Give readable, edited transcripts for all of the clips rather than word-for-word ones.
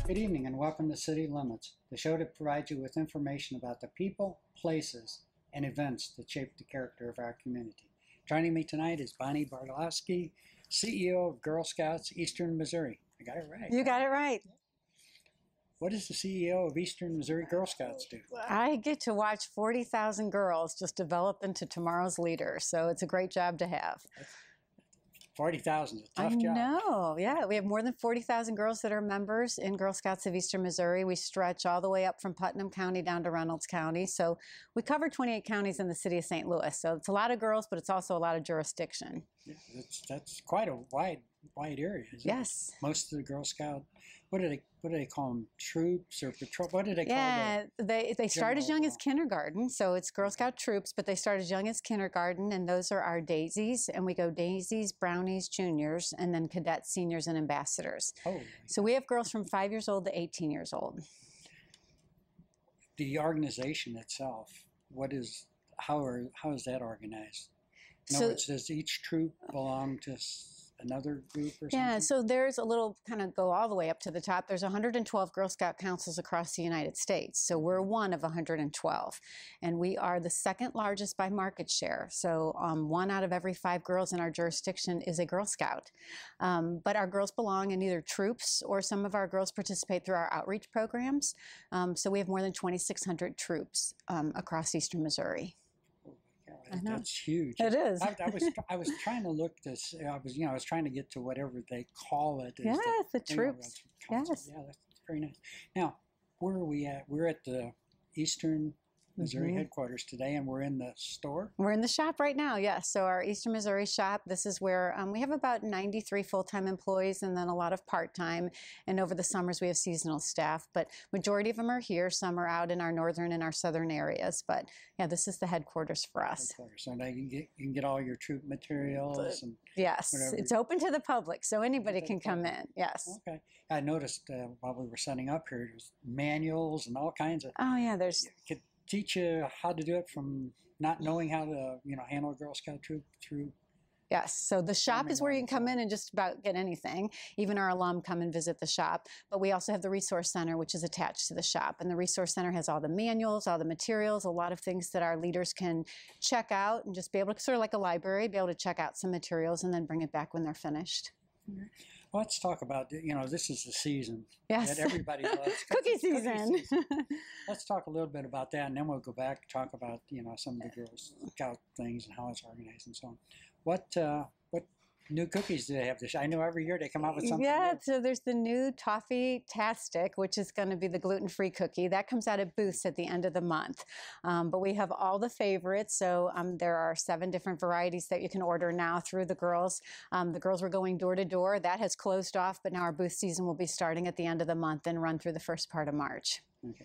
Good evening and welcome to City Limits, the show that provides you with information about the people, places, and events that shape the character of our community. Joining me tonight is Bonnie Bartolowski, CEO of Girl Scouts Eastern Missouri. I got it right. You got it right. What does the CEO of Eastern Missouri Girl Scouts do? I get to watch 40,000 girls just develop into tomorrow's leaders, so it's a great job to have. 40,000 is a tough I job. know, yeah. We have more than 40,000 girls that are members in Girl Scouts of Eastern Missouri. We stretch all the way up from Putnam County down to Reynolds County. So we cover 28 counties in the city of St. Louis. So it's a lot of girls, but it's also a lot of jurisdiction. Yeah, that's quite a wide area, isn't Yes. it? Most of the Girl Scout, what do they call them? Troops or patrol? What do they call them? Yeah, they start as young as kindergarten, so it's Girl Scout troops, but they start as young as kindergarten, and those are our daisies, and we go daisies, brownies, juniors, and then cadets, seniors, and ambassadors. Oh, so we have girls from 5 years old to 18 years old. The organization itself, how is that organized? In So- other words, does each troop belong to another group or something? Yeah, so there's a little kind of go all the way up to the top. There's 112 Girl Scout councils across the United States. So we're one of 112. And we are the second largest by market share. So 1 out of every 5 girls in our jurisdiction is a Girl Scout. But our girls belong in either troops, or some of our girls participate through our outreach programs. So we have more than 2,600 troops across Eastern Missouri. Yeah, I know. that's huge. It is. I was trying to look this. I was trying to get to whatever they call it. Yes, the troops. Yes. Yeah, that's very nice. Now, where are we at? We're at the Eastern Missouri headquarters today, and we're in the store. We're in the shop right now, yes. So our Eastern Missouri shop, this is where we have about 93 full-time employees and then a lot of part-time. And over the summers, we have seasonal staff. But majority of them are here. Some are out in our northern and our southern areas. But yeah, this is the headquarters for us. So now you can get all your troop materials. And yes, whatever. it's open to the public, so anybody can come in, yes. Okay. I noticed while we were setting up here, there's manuals and all kinds of. Oh, yeah, there's... Could teach you how to do it from not knowing how to, handle a Girl Scout troop through. Yes, so the shop is where you can come in and just about get anything. Even our alum come and visit the shop. But we also have the Resource Center, which is attached to the shop. And the Resource Center has all the manuals, all the materials, a lot of things that our leaders can check out and just be able to, sort of like a library, be able to check out some materials and then bring it back when they're finished. Well, let's talk about, this is the season yes. that everybody loves. Cookie season. Let's talk a little bit about that, and then we'll go back and talk about, some of the Girl Scout things and how it's organized and so on. What new cookies do they have this year? I know every year they come out with something Yeah, new. so there's the new Toffee-tastic, which is going to be the gluten-free cookie. That comes out at booths at the end of the month. But we have all the favorites. So there are 7 different varieties that you can order now through the girls. The girls were going door to door. That has closed off, but now our booth season will be starting at the end of the month and run through the first part of March. Okay.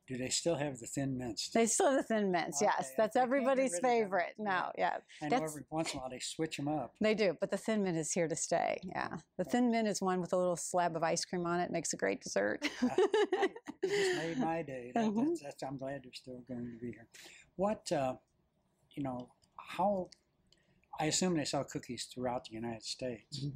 Do they still have the Thin Mints? They still have the Thin Mints, Okay, yes. That's everybody's favorite. No, yeah. I know every once in a while they switch them up. They do, but the Thin Mint is here to stay, yeah. The Thin Mint is one with a little slab of ice cream on it. Makes a great dessert. You just made my day. I'm glad they're still going to be here. What, how... I assume they sell cookies throughout the United States.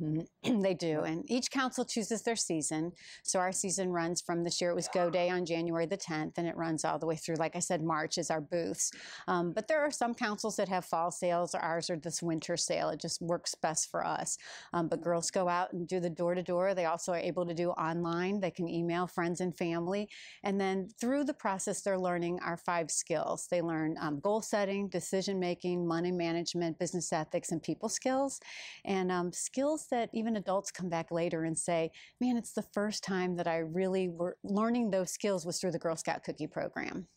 They do, and each council chooses their season. So our season runs from, this year it was Go Day on January the 10th, and it runs all the way through, like I said, March is our booths. But there are some councils that have fall sales. Ours are this winter sale. It just works best for us. But girls go out and do the door-to-door. They also are able to do online. They can email friends and family. And then through the process, they're learning our 5 skills. They learn goal setting, decision-making, money management, business ethics, and people skills, and skills that even adults come back later and say, man, it's the first time that I really were learning those skills was through the Girl Scout cookie program.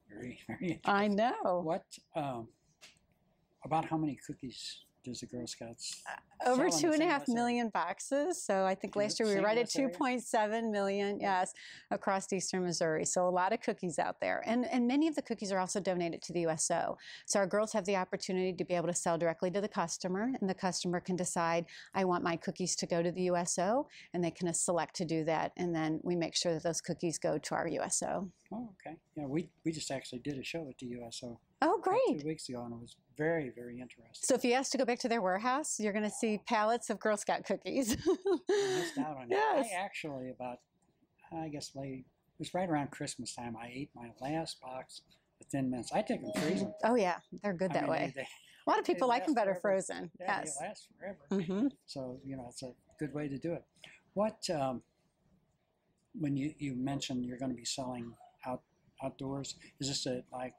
Very, very interesting. I know. What, about how many cookies does the Girl Scouts Over sell in the 2.5 St. Louis million boxes. So I think last year we were right at 2.7 million, yes, across Eastern Missouri. So a lot of cookies out there. And many of the cookies are also donated to the USO. So our girls have the opportunity to be able to sell directly to the customer, and the customer can decide, I want my cookies to go to the USO, and they can select to do that. And then we make sure that those cookies go to our USO. Oh, okay. Yeah, we just actually did a show at the USO Oh, about great. 2 weeks ago, and it was very, very interesting. So if you ask to go back to their warehouse, you're going to see pallets of Girl Scout cookies. I missed out on it. Yes. I actually I guess it was right around Christmas time. I ate my last box of Thin Mints. I take them freezing. Oh, yeah. They're good I that mean, way. they A lot of people like them last better forever. frozen. Yeah, Yes. they last forever. Hmm. So, it's a good way to do it. What, when you mentioned you're going to be selling outdoors, is this like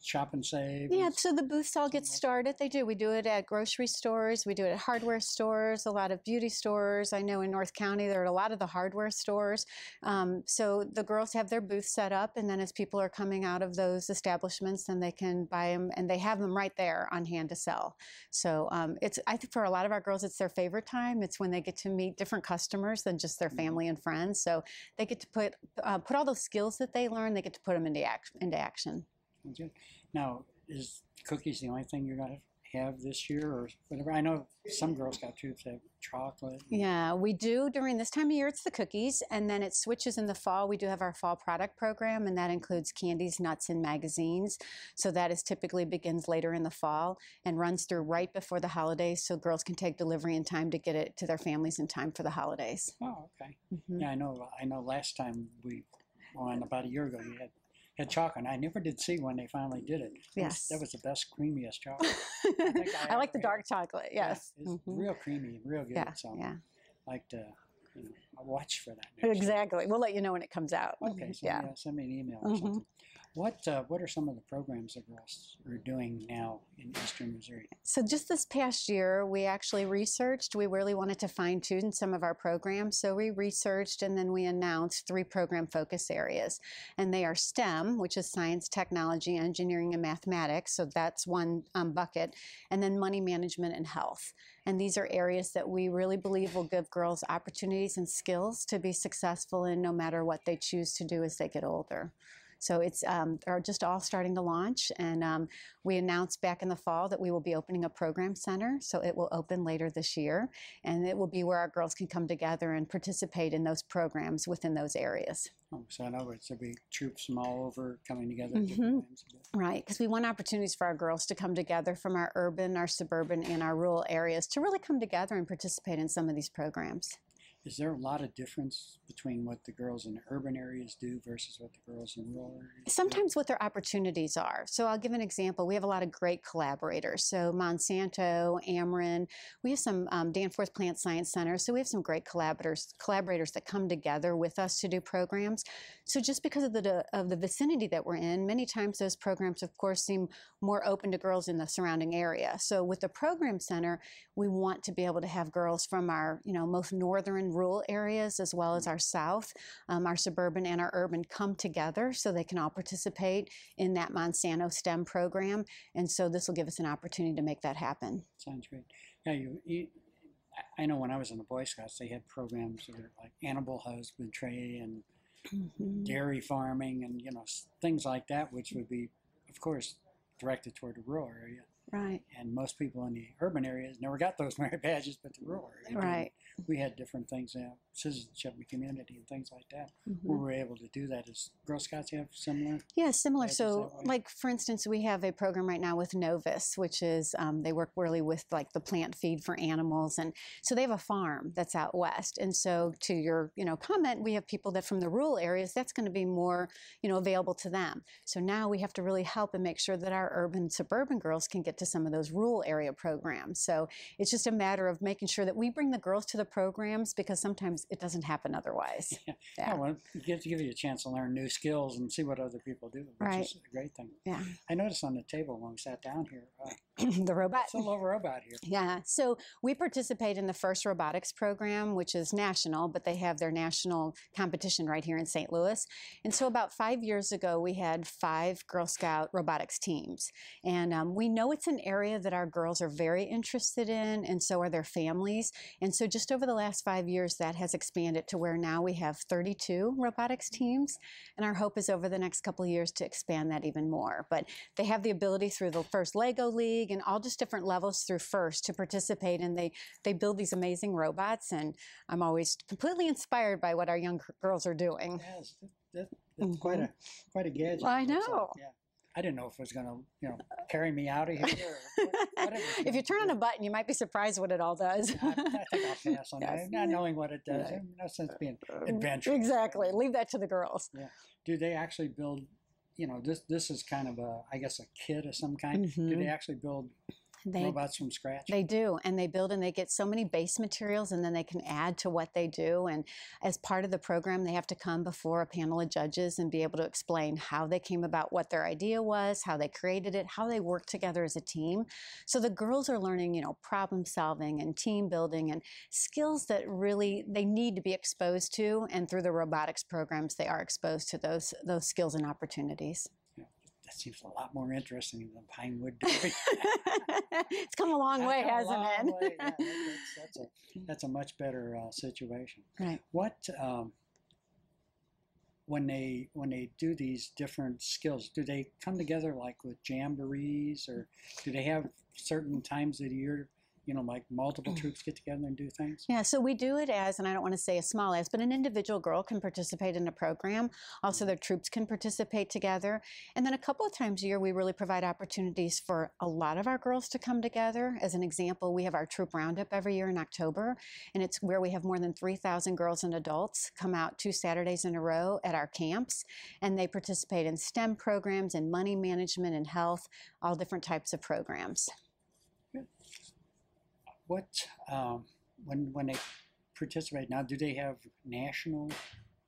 shop and save? Yeah, so the booths all get Something like- started. They do. We do it at grocery stores. We do it at hardware stores, a lot of beauty stores. I know in North County there are a lot of the hardware stores. So the girls have their booths set up, and then as people are coming out of those establishments, then they can buy them, and they have them right there on hand to sell. So I think for a lot of our girls, it's their favorite time. It's when they get to meet different customers than just their family and friends. So they get to put all those skills that they learn, they get to put them into action. Sounds good. Now, is cookies the only thing you're going to have this year, or whatever? I know some Girl Scout troops have chocolate. Yeah, we do during this time of year. It's the cookies, and then it switches in the fall. We do have our fall product program, and that includes candies, nuts, and magazines. So that is typically begins later in the fall and runs through right before the holidays, so girls can take delivery in time to get it to their families in time for the holidays. Oh, okay. Mhm. Yeah, I know. Last time about a year ago, you had chocolate. I never did see when they finally did it. Yes. That was the best, creamiest chocolate. think I like the ever dark had. chocolate. Yes. Yeah, it's Mhm. real creamy, real good. Yeah. So Yeah. like to, I'll watch for that next year. Exactly. We'll let you know when it comes out. Okay, so Yeah. yeah, send me an email or Mhm. something. What are some of the programs the girls are doing now in Eastern Missouri? So just this past year, we actually researched. We really wanted to fine tune some of our programs. So we researched and then we announced 3 program focus areas. And they are STEM, which is science, technology, engineering, and mathematics. So that's one bucket. And then money management and health. And these are areas that we really believe will give girls opportunities and skills to be successful in no matter what they choose to do as they get older. So it's they're just all starting to launch, and we announced back in the fall that we will be opening a program center. So it will open later this year, and it will be where our girls can come together and participate in those programs within those areas. Oh, so in other words, there'll be troops from all over coming together. Mhm. Different times of the- Right, because we want opportunities for our girls to come together from our urban, our suburban, and our rural areas to really come together and participate in some of these programs. Is there a lot of difference between what the girls in the urban areas do versus what the girls in rural areas do? Sometimes what their opportunities are. So I'll give an example. We have a lot of great collaborators. So Monsanto, Ameren, we have some Danforth Plant Science Center. So we have some great collaborators that come together with us to do programs. So just because of the vicinity that we're in, many times those programs, of course, seem more open to girls in the surrounding area. So with the program center, we want to be able to have girls from our most northern rural areas as well as our south, our suburban and our urban come together so they can all participate in that Monsanto STEM program. And so this will give us an opportunity to make that happen. Sounds great. Yeah, I know when I was in the Boy Scouts, they had programs that were like animal husbandry and dairy farming and things like that, which would be, of course, directed toward the rural area. Right. And most people in the urban areas never got those merit badges, but the rural area did. Right. We had different things, citizenship and community and things like that. Mhm. We were able to do that. As Girl Scouts have similar? Yeah, similar. badges So, that way? like for instance, we have a program right now with Novus, which is they work really with like the plant feed for animals, and so they have a farm that's out west. And so, to your comment, we have people that from the rural areas that's going to be more available to them. So now we have to really help and make sure that our urban suburban girls can get to some of those rural area programs. So it's just a matter of making sure that we bring the girls to the programs because sometimes it doesn't happen otherwise. Yeah, well, it gives you a chance to learn new skills and see what other people do, which Right. is a great thing. Yeah. I noticed on the table when we sat down here, The robot. it's a little robot here. Yeah, so we participate in the FIRST robotics program, which is national, but they have their national competition right here in St. Louis. And so about 5 years ago, we had 5 Girl Scout robotics teams. And we know it's an area that our girls are very interested in, and so are their families. And so just over the last 5 years, that has expanded to where now we have 32 robotics teams. And our hope is over the next couple of years to expand that even more. But they have the ability through the FIRST Lego League and all just different levels through FIRST to participate, and they build these amazing robots, and I'm always completely inspired by what our young girls are doing. Yes, that's quite a gadget. I It looks know. like, yeah. I didn't know if it was going to, carry me out of here or what it was If gonna you turn on do. a button, you might be surprised what it all does. I think I'll pass on Yes. that, not knowing what it does. Right. No sense being adventurous. Exactly. Leave that to the girls. Yeah. Do they actually build? This is kind of I guess a kit of some kind. Do they actually build They robots from scratch? They do, and they build and they get so many base materials, and then they can add to what they do. And as part of the program, they have to come before a panel of judges and be able to explain how they came about, what their idea was, how they created it, how they work together as a team. So the girls are learning, problem solving and team building and skills that really they need to be exposed to. And through the robotics programs, they are exposed to those skills and opportunities. That seems a lot more interesting than Pinewood Derby. It's come a long way, hasn't it? Yeah, that's a much better situation. Right. What when they do these different skills, do they come together like with jamborees, or do they have certain times of the year? Like multiple troops get together and do things? Yeah, so we do it as, and I don't want to say a small as, but an individual girl can participate in a program. Also, their troops can participate together. And then a couple of times a year, we really provide opportunities for a lot of our girls to come together. As an example, we have our troop roundup every year in October, and it's where we have more than 3,000 girls and adults come out 2 Saturdays in a row at our camps, and they participate in STEM programs and money management and health, all different types of programs. What when they participate now, do they have national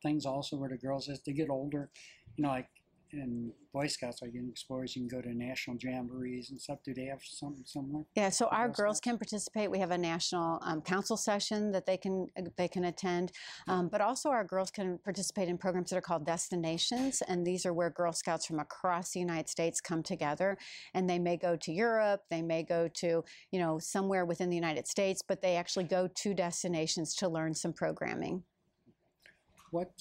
things also where the girls, as they get older, like in Boy Scouts, like in Explorers, you can go to national jamborees and stuff. Do they have something similar? Yeah, so our Girl girls Scouts? can participate. We have a national council session that they can attend, but also our girls can participate in programs that are called destinations, and these are where Girl Scouts from across the United States come together, and they may go to Europe, they may go to somewhere within the United States, but they actually go to destinations to learn some programming. What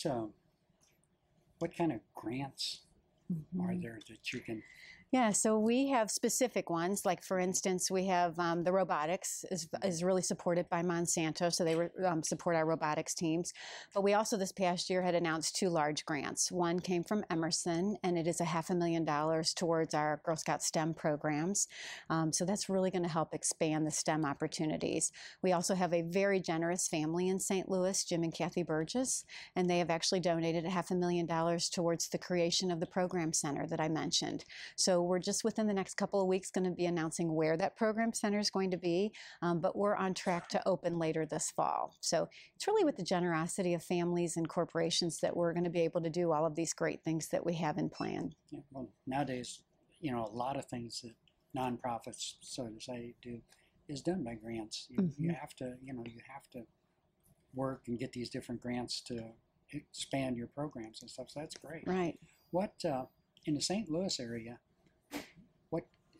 kind of grants are there that you can? Yeah, so we have specific ones. Like, for instance, we have the robotics is really supported by Monsanto, so they support our robotics teams. But we also, this past year, had announced 2 large grants. One came from Emerson, and it is $500,000 towards our Girl Scout STEM programs. So that's really going to help expand the STEM opportunities. We also have a very generous family in St. Louis, Jim and Kathy Burgess, and they have actually donated $500,000 towards the creation of the program center that I mentioned. So we're just within the next couple of weeks going to be announcing where that program center is going to be, but we're on track to open later this fall. So it's really with the generosity of families and corporations that we're going to be able to do all of these great things that we have in plan. Yeah, well, nowadays, a lot of things that nonprofits, so to say, do is done by grants. You have to, you have to work and get these different grants to expand your programs and stuff. So that's great. Right. What in the St. Louis area?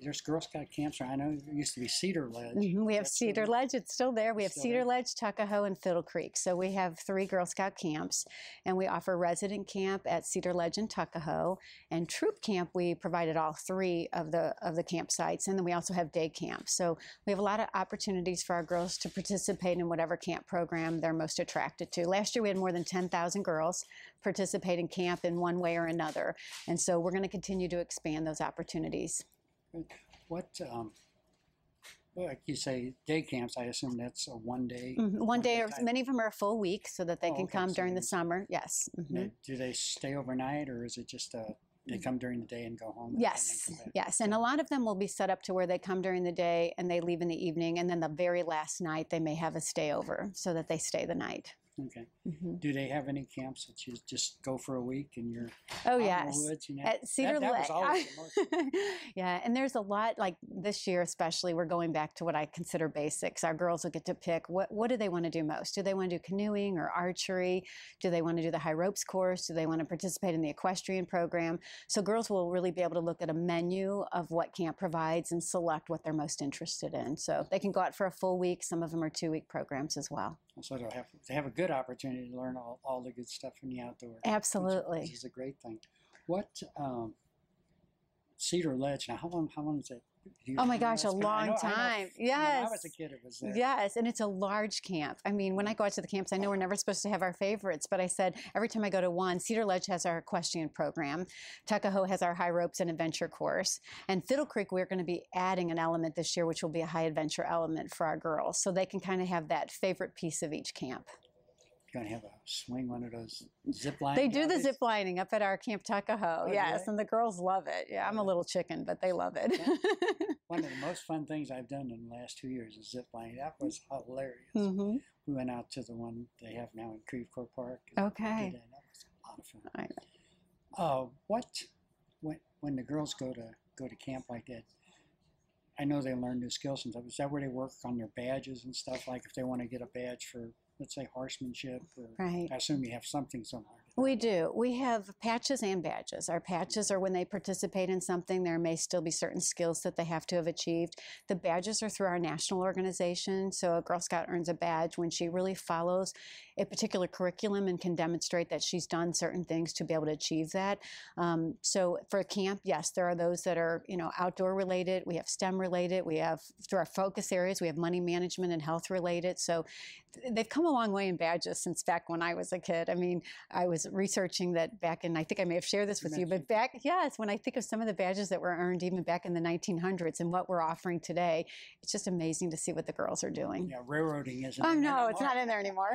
There's Girl Scout camps. I know there used to be Cedar Ledge. We have That's still Cedar there? Ledge. It's still there. We have Still Cedar there? Ledge, Tuckahoe, and Fiddle Creek. So we have 3 Girl Scout camps, and we offer resident camp at Cedar Ledge and Tuckahoe. And troop camp, we provided all 3 of the campsites, and then we also have day camp. So we have a lot of opportunities for our girls to participate in whatever camp program they're most attracted to. Last year, we had more than 10,000 girls participate in camp in one way or another, and so we're going to continue to expand those opportunities. What, like you say, day camps, I assume that's a one-day? One day, or type? many of them are a full week so that they Oh, can okay, come so during the they- summer. Yes. Do they stay overnight, or is it just they come during the day and go home? Yes, And then come back? yes. And a lot of them will be set up to where they come during the day and they leave in the evening. And then the very last night, they may have a stay over so that they stay the night. Okay. Do they have any camps that you just go for a week and you're Oh, out in yes. the woods? At Cedar that was Ledge. always the most. Yeah, and there's a lot, like this year especially, we're going back to what I consider basics. Our girls will get to pick what do they want to do most? Do they want to do canoeing or archery? Do they want to do the high ropes course? Do they want to participate in the equestrian program? So girls will really be able to look at a menu of what camp provides and select what they're most interested in. So they can go out for a full week. Some of them are 2-week programs as well. So they have a good opportunity to learn all the good stuff in the outdoors. Absolutely. Which is a great thing. What Cedar Ledge. Now, how long is it? Do you Oh my remember gosh, a that's been? long I know time. when I Yes. was a kid, it was there. Yes, and it's a large camp. I mean, when I go out to the camps, I know we're never supposed to have our favorites, but I said every time I go to one, Cedar Ledge has our equestrian program, Tuckahoe has our high ropes and adventure course, and Fiddle Creek, we're going to be adding an element this year, which will be a high adventure element for our girls, so they can kind of have that favorite piece of each camp. You're gonna have a swing, one of those zip lines. They do the zip lining up at our Camp Tuckahoe, Oh, yes, yeah? and the girls love it. Yeah, I'm a little chicken, but they love it. One of the most fun things I've done in the last 2 years is zip lining. That was hilarious. hmm We went out to the one they have now in Creve Coeur Park. Okay. Did that. That was a lot of fun. I know. When the girls go to camp like that, I know they learn new skills and stuff. Is that where they work on their badges and stuff? Like if they want to get a badge for, let's say, horsemanship, or Right. I assume you have something somewhere. We do. We have patches and badges. Our patches are when they participate in something, there may still be certain skills that they have to have achieved. The badges are through our national organization. So a Girl Scout earns a badge when she really follows a particular curriculum and can demonstrate that she's done certain things to be able to achieve that. So for a camp, yes, there are those that are, outdoor related. We have STEM related. We have, through our focus areas, we have money management and health related. So they've come a long way in badges since back when I was a kid. I mean, I was researching that back in, I think I may have shared this with you, but yes, when I think of some of the badges that were earned even back in the 1900s and what we're offering today, it's just amazing to see what the girls are doing. Yeah, railroading isn't. Oh, in there no, it's anymore. not in there anymore.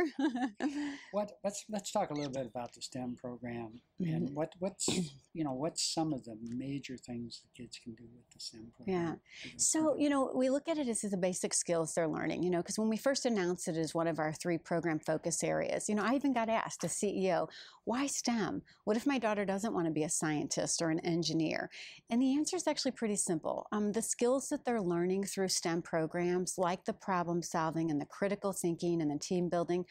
Let's talk a little bit about the STEM program and what's some of the major things the kids can do with the STEM program. Yeah. So, we look at it as the basic skills they're learning, because when we first announced it as one of our 3 program focus areas, I even got asked as CEO, why STEM? What if my daughter doesn't want to be a scientist or an engineer? And the answer is actually pretty simple. The skills that they're learning through STEM programs, like the problem solving and the critical thinking and the team building,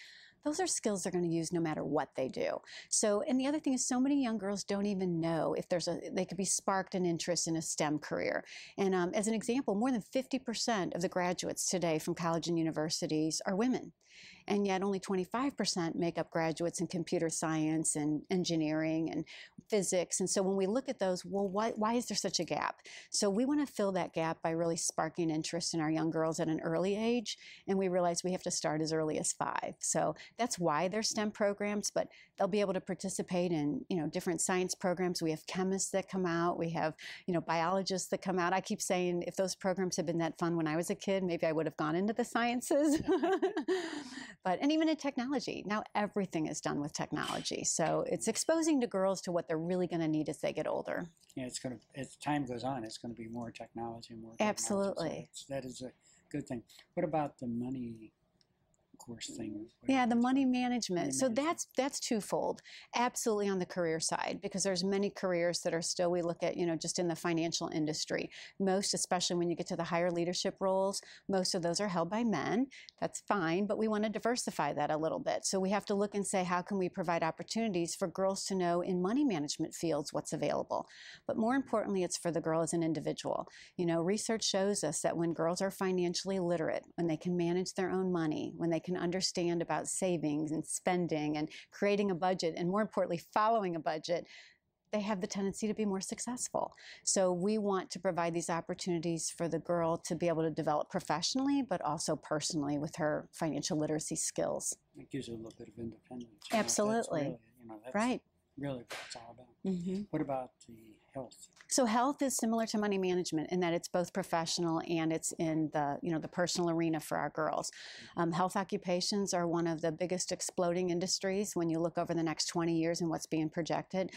those are skills they're going to use no matter what they do. So, and the other thing is so many young girls don't even know if they could be sparked an interest in a STEM career. And as an example, more than 50% of the graduates today from college and universities are women. And yet only 25% make up graduates in computer science and engineering and physics. And so when we look at those, well, why is there such a gap? So we want to fill that gap by really sparking interest in our young girls at an early age. And we realize we have to start as early as 5. So that's why there's STEM programs, but they'll be able to participate in, different science programs. We have chemists that come out. We have, biologists that come out. I keep saying if those programs had been that fun when I was a kid, maybe I would have gone into the sciences. And even in technology, now everything is done with technology. So it's exposing the girls to what they're really going to need as they get older. Yeah, as time goes on, it's going to be more technology and more technology. Absolutely. So that is a good thing. What about the money course thing? Yeah, the money management. So that's twofold. Absolutely on the career side, because there's many careers that are still, we look at, just in the financial industry. Most, especially when you get to the higher leadership roles, most of those are held by men. That's fine, but we want to diversify that a little bit. So we have to look and say, how can we provide opportunities for girls to know in money management fields what's available? But more importantly, it's for the girl as an individual. Research shows us that when girls are financially literate, when they can manage their own money, when they can understand about savings and spending and creating a budget, and more importantly, following a budget, they have the tendency to be more successful. So we want to provide these opportunities for the girl to be able to develop professionally, but also personally with her financial literacy skills. It gives her a little bit of independence. Absolutely. That's right. Really what it's all about. Mm-hmm. What about the health? So health is similar to money management in that it's both professional and it's in the the personal arena for our girls. Health occupations are one of the biggest exploding industries when you look over the next 20 years and what's being projected.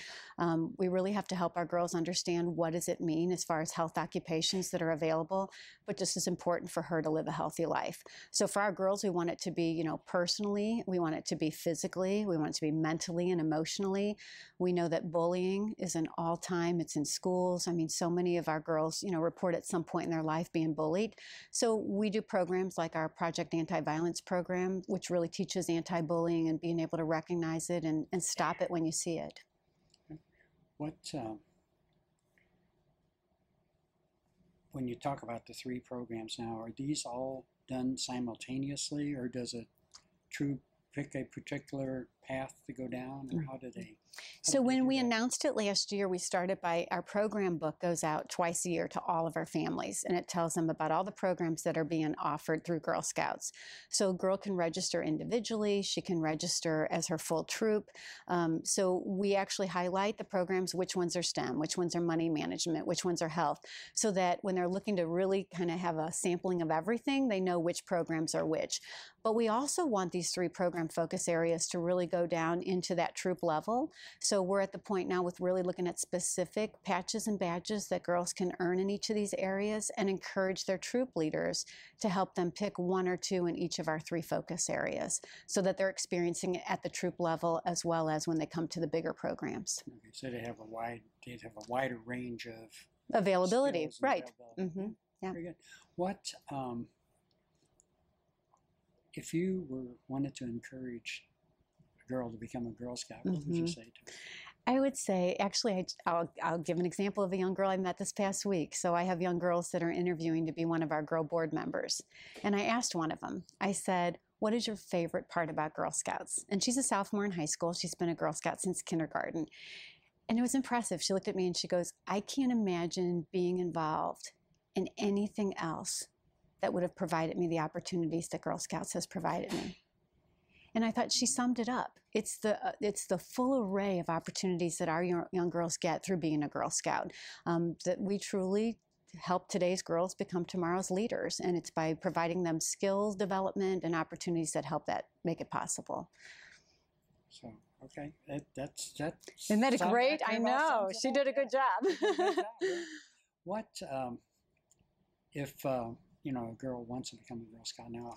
We really have to help our girls understand what does it mean as far as health occupations that are available, but just as important for her to live a healthy life. So for our girls, we want it to be personally, we want it to be physically, we want it to be mentally and emotionally. We know that bullying is an all-time, it's in schools. I mean, so many of our girls, report at some point in their life being bullied. So we do programs like our Project Anti-Violence program, which really teaches anti-bullying and being able to recognize it and stop it when you see it. When you talk about the 3 programs now, are these all done simultaneously, or does a pick a particular path to go down, or how do they? So when we announced it last year, we started by our program book goes out twice a year to all of our families, and it tells them about all the programs that are being offered through Girl Scouts. So a girl can register individually, she can register as her full troop. So we actually highlight the programs, which ones are STEM, which ones are money management, which ones are health, so that when they're looking to really kind of have a sampling of everything, they know which programs are which. But we also want these 3 program focus areas to really go down into that troop level. So we're at the point now with really looking at specific patches and badges that girls can earn in each of these areas, and encourage their troop leaders to help them pick 1 or 2 in each of our 3 focus areas, so that they're experiencing it at the troop level as well as when they come to the bigger programs. Okay, so they'd have a wider range of Availability, skills and right. availability. Yeah. Very good. What, if you wanted to encourage a girl to become a Girl Scout, what would you say to her? I would say, actually, I'll give an example of a young girl I met this past week. So I have young girls that are interviewing to be one of our Girl Board members. And I asked one of them, I said, what is your favorite part about Girl Scouts? And she's a sophomore in high school. She's been a Girl Scout since kindergarten. And it was impressive. She looked at me and she goes, I can't imagine being involved in anything else that would have provided me the opportunities that Girl Scouts has provided me. And I thought she summed it up. It's the full array of opportunities that our young girls get through being a Girl Scout, that we truly help today's girls become tomorrow's leaders. And it's by providing them skills development and opportunities that help that make it possible. So, okay, that's Isn't that great? I know. She did a good job. What if you know, a girl wants to become a Girl Scout now?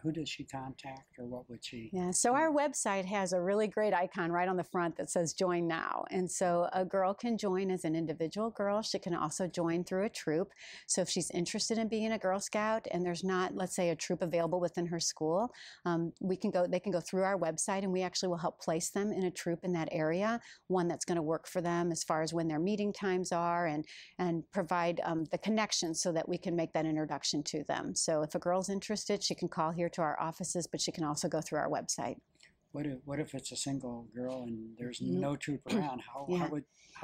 Who does she contact, or what would she? Yeah, so our website has a really great icon right on the front that says Join Now. And so a girl can join as an individual girl. She can also join through a troop. So if she's interested in being a Girl Scout and there's not, let's say, a troop available within her school, they can go through our website, and we actually will help place them in a troop in that area, one that's going to work for them as far as when their meeting times are, and provide the connections so that we can make that introduction to them. So if a girl's interested, she can call here to our offices, but she can also go through our website. What if it's a single girl and there's no troop around? How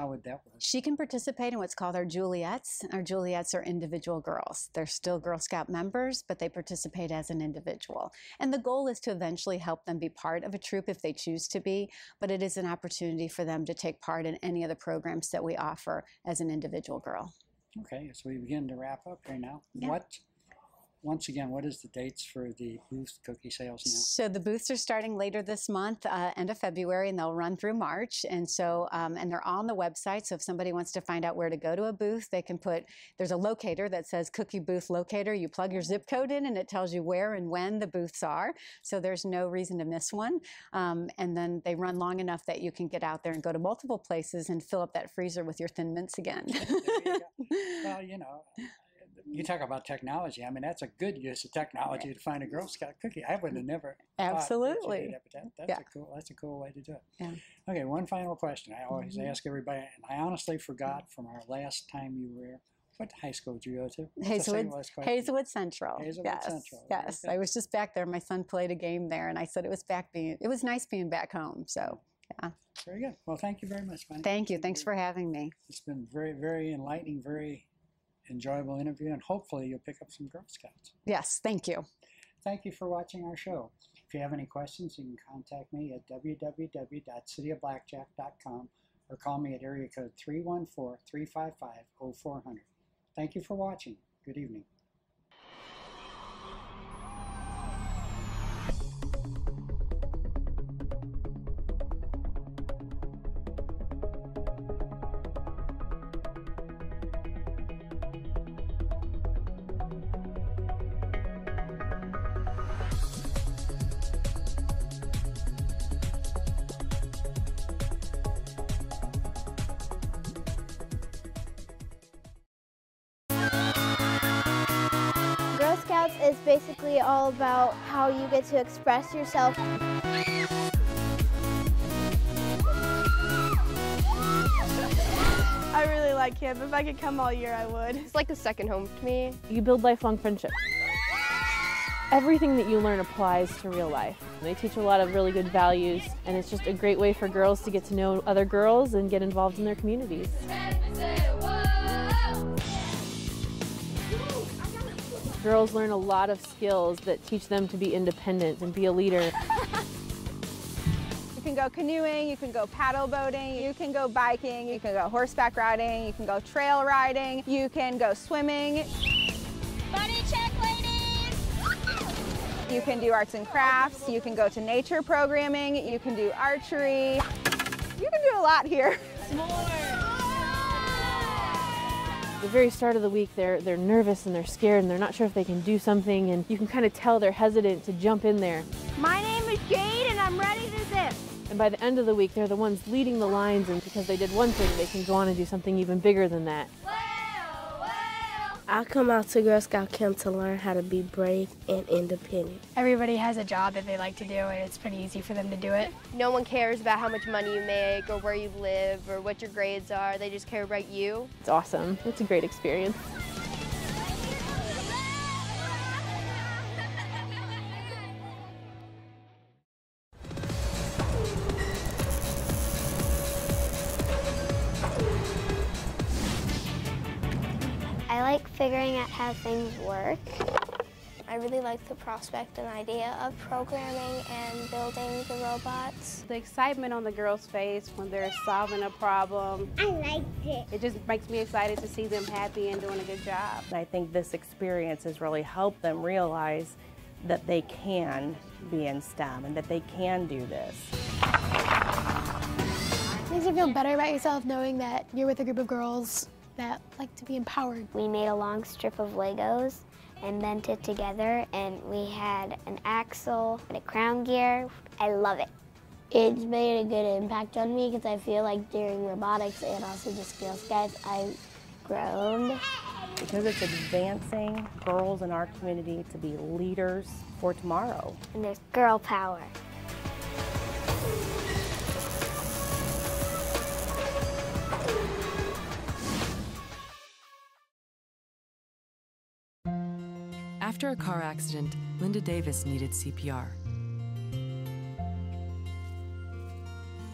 would that work? She can participate in what's called our Juliettes. Our Juliettes are individual girls. They're still Girl Scout members, but they participate as an individual. And the goal is to eventually help them be part of a troop if they choose to be, but it is an opportunity for them to take part in any of the programs that we offer as an individual girl. Okay, so we begin to wrap up here now. Yeah. Once again, what is the dates for the booth cookie sales now? So the booths are starting later this month, end of February, and they'll run through March. And so, and they're all on the website. So if somebody wants to find out where to go to a booth, they can there's a locator that says Cookie Booth Locator. You plug your zip code in and it tells you where and when the booths are. So there's no reason to miss one. And then they run long enough that you can get out there and go to multiple places and fill up that freezer with your Thin Mints again. Well, you know, you talk about technology. I mean, that's a good use of technology to find a Girl Scout cookie. I would have never Absolutely. thought that, but that's a cool way to do it. Yeah. Okay, one final question. I always ask everybody, and I honestly forgot from our last time you were here, what high school did you go to? Hazelwood Central. Hazelwood Central. Yes. I was just back there. My son played a game there, and I said it was nice being back home. So, yeah. Very good. Well, thank you very much, Bonnie. Thank you. Thanks for having me. It's been very, very enlightening, very enjoyable interview, and hopefully you'll pick up some Girl Scouts. Yes, thank you. Thank you for watching our show. If you have any questions, you can contact me at www.cityofblackjack.com or call me at area code 314-355-0400. Thank you for watching. Good evening. Girl Scouts is basically all about how you get to express yourself. I really like camp. If I could come all year, I would. It's like a second home to me. You build lifelong friendships. Everything that you learn applies to real life. They teach a lot of really good values, and it's just a great way for girls to get to know other girls and get involved in their communities. Girls learn a lot of skills that teach them to be independent and be a leader. You can go canoeing, you can go paddle boating, you can go biking, you can go horseback riding, you can go trail riding, you can go swimming. Bunny check, ladies! You can do arts and crafts, you can go to nature programming, you can do archery. You can do a lot here. At the very start of the week, they're nervous and they're scared and they're not sure if they can do something, and you can kind of tell they're hesitant to jump in there. My name is Jade and I'm ready to zip. And by the end of the week, they're the ones leading the lines, and because they did one thing, they can go on and do something even bigger than that. I come out to Girl Scout camp to learn how to be brave and independent. Everybody has a job that they like to do, and it's pretty easy for them to do it. No one cares about how much money you make or where you live or what your grades are. They just care about you. It's awesome. It's a great experience. I like figuring out how things work. I really like the prospect and idea of programming and building the robots. The excitement on the girls' face when they're solving a problem. I liked it. It just makes me excited to see them happy and doing a good job. I think this experience has really helped them realize that they can be in STEM and that they can do this. It makes you feel better about yourself knowing that you're with a group of girls that like to be empowered. We made a long strip of Legos and bent it together, and we had an axle and a crown gear. I love it. It's made a good impact on me because I feel like during robotics and also just Girl Scouts, I've grown. Because it's advancing girls in our community to be leaders for tomorrow. And there's girl power. After a car accident, Linda Davis needed CPR.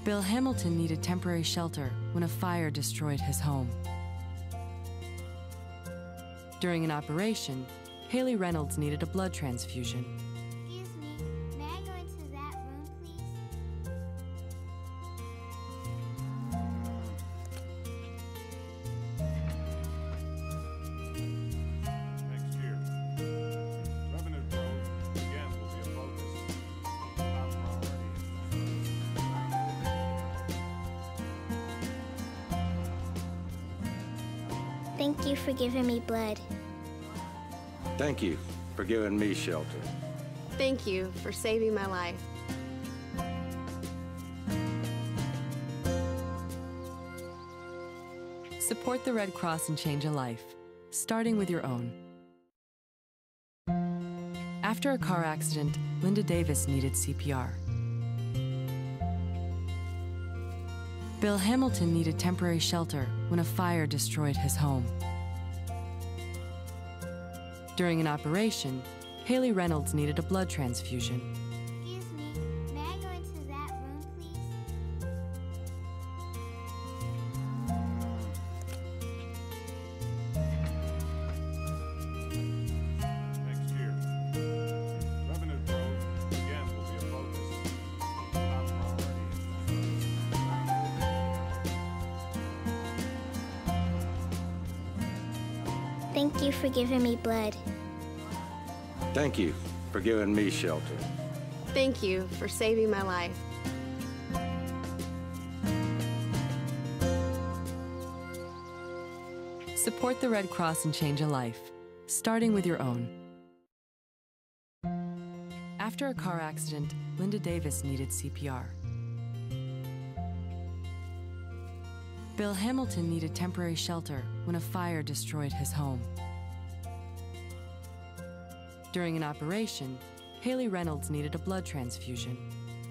Bill Hamilton needed temporary shelter when a fire destroyed his home. During an operation, Haley Reynolds needed a blood transfusion. Excuse me, may I go into that room, please? Next year, revenue growth again will be a focus. Top priority. Thank you for giving me blood. Thank you for giving me shelter. Thank you for saving my life. Support the Red Cross and change a life, starting with your own. After a car accident, Linda Davis needed CPR. Bill Hamilton needed temporary shelter when a fire destroyed his home. During an operation, Haley Reynolds needed a blood transfusion. Excuse me, may I go into that room, please? Next year, revenue growth again will be a focus. Top priority. Thank you for giving me blood. Thank you for giving me shelter. Thank you for saving my life. Support the Red Cross and change a life, starting with your own. After a car accident, Linda Davis needed CPR. Bill Hamilton needed temporary shelter when a fire destroyed his home. During an operation, Haley Reynolds needed a blood transfusion.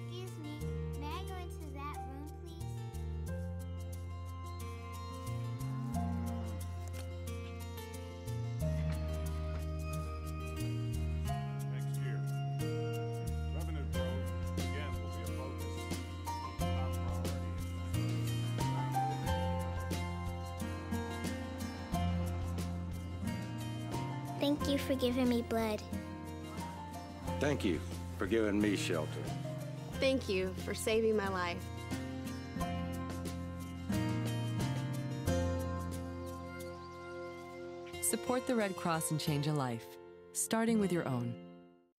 Excuse me, may I go into that room, please? Next Thank you for giving me blood. Thank you for giving me shelter. Thank you for saving my life. Support the Red Cross and change a life, starting with your own.